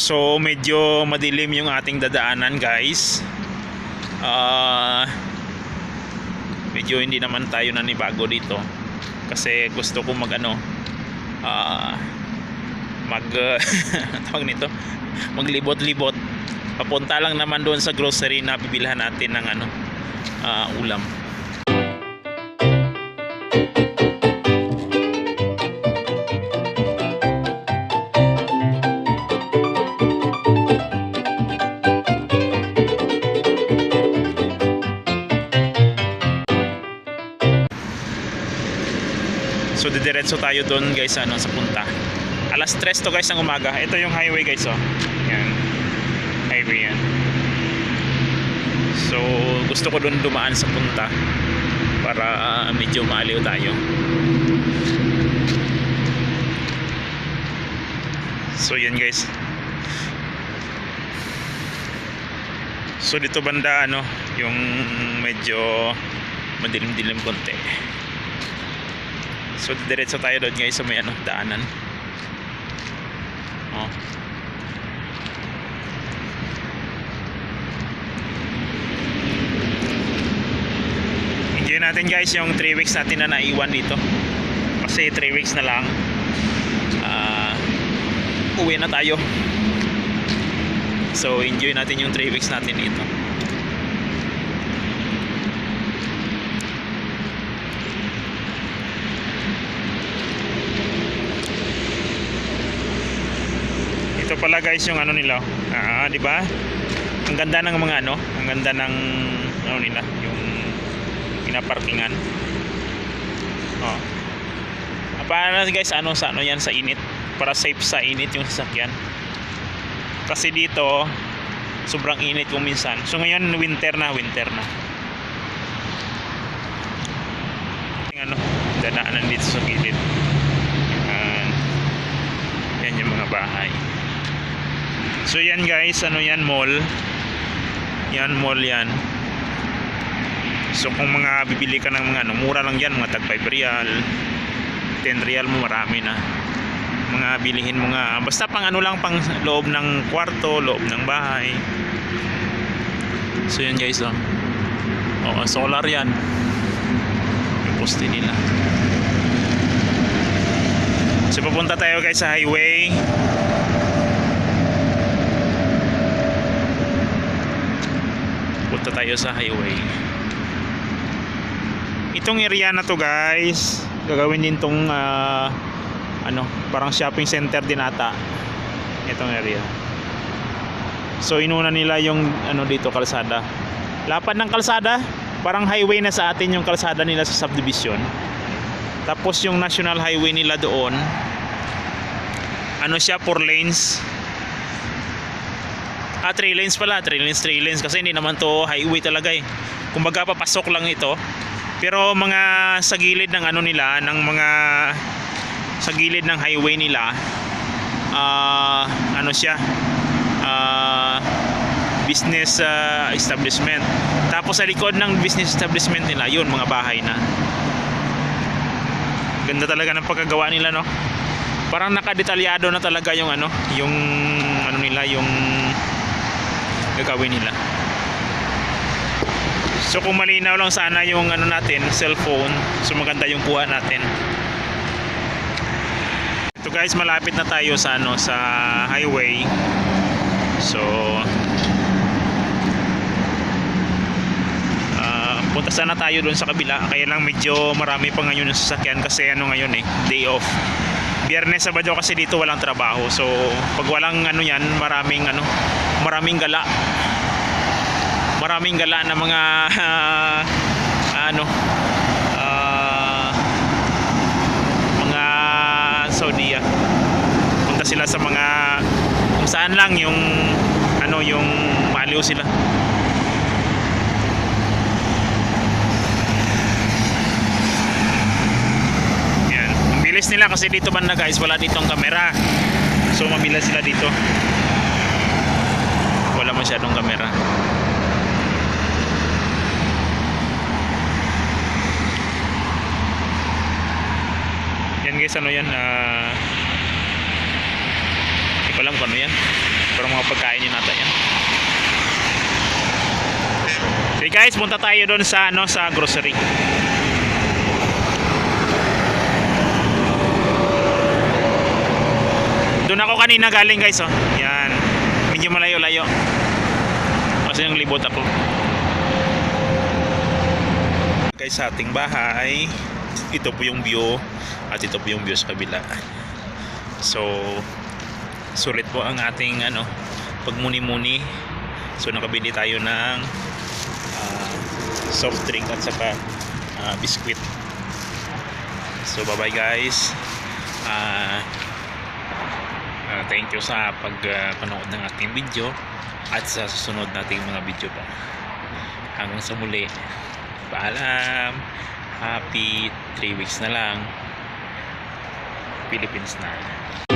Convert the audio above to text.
So medyo madilim yung ating dadaanan, guys. Medyo hindi naman tayo nanibago dito kasi gusto ko mag tawag nito, maglibot-libot. Papunta lang naman doon sa grocery na bibilhan natin ng ulam. So didiretso tayo doon, guys, sa punta. Alas 3 to, guys, ng umaga. Ito yung highway, guys, oh. Yan. Highway yan. So gusto ko doon dumaan sa punta para medyo maaliw tayo. So yan, guys. So dito banda yung medyo madilim-dilim konti. So diretso tayo doon, guys, sa may daanan. Oh. Enjoy natin, guys, yung 3 weeks natin na naiwan dito. Kasi 3 weeks na lang uwi na tayo. So enjoy natin yung 3 weeks natin dito. Ito pala, guys, yung nila. Di ba? Ang ganda ng mga ang ganda ng nila, yung pinaparkingan. Oh. Paano, guys, sa yan, sa init, para safe sa init yung sasakyan. Kasi dito sobrang init kung minsan. So ngayon winter na. Dadaanan dito sa gilid. Yan yung mga bahay. So yan, guys, yan, mall. Yan, mall yan. So kung mga bibili ka ng mga mura lang yan, mga tag 5 real, 10 real mo, marami na. Mga bilihin mo nga, basta pang lang, pang loob ng kwarto, loob ng bahay. So yan, guys, oh. Oo, solar yan. Yung poste nila. So papunta tayo, guys, sa highway. Punta tayo sa highway. Itong area na to, guys, gagawin din tong parang shopping center din ata itong area. So inuna nila yung dito, kalsada. Lapad ng kalsada, parang highway na sa atin yung kalsada nila sa subdivision. Tapos yung national highway nila doon, siya, 4 lanes. 3 lanes pala, 3 lanes kasi hindi naman to highway talaga eh. Kumbaga papasok lang ito. Pero mga sa gilid ng nila, ng mga sa gilid ng highway nila, siya, business establishment. Tapos sa likod ng business establishment nila, yun, mga bahay na. Ganda talaga ng pagkagawa nila, no? Parang nakadetalyado na talaga yung yung nila, yung gagawin nila. So kung malinaw lang sana yung natin, cellphone, so maganda yung kuha natin. Ito, guys, malapit na tayo sa sa highway. So punta sana tayo doon sa kabila, kaya lang medyo marami pa ngayon yung sasakyan kasi ngayon day off. Biyernes, Sabado kasi dito walang trabaho. So pag walang yan, maraming gala. Maraming gala na mga mga Saudi. Punta sila sa mga kung saan lang yung yung maliw sila. Yan, ang bilis nila kasi dito banda, guys, wala ditong kamera. So mabilis sila dito. Wala masyadong kamera. Yan, guys, yan, hindi ko alam kung yan. Pero mga pagkain yun natin yan. So guys, punta tayo doon sa ano, sa grocery. Doon ako kanina galing guys, oh. Yan. Medyo malayo-layo. Kasi yung libot ako. Guys, sa ating bahay, ito po yung view at ito po yung view sa kabila. So, sulit po ang ating ano, pagmuni-muni. So, nakabili tayo ng soft drink at saka biskwit. So, bye-bye guys. Thank you sa pagpanood ng ating video at sa susunod nating mga video pa. Hanggang sa muli. Paalam. Happy 3 weeks na lang. Philippines na.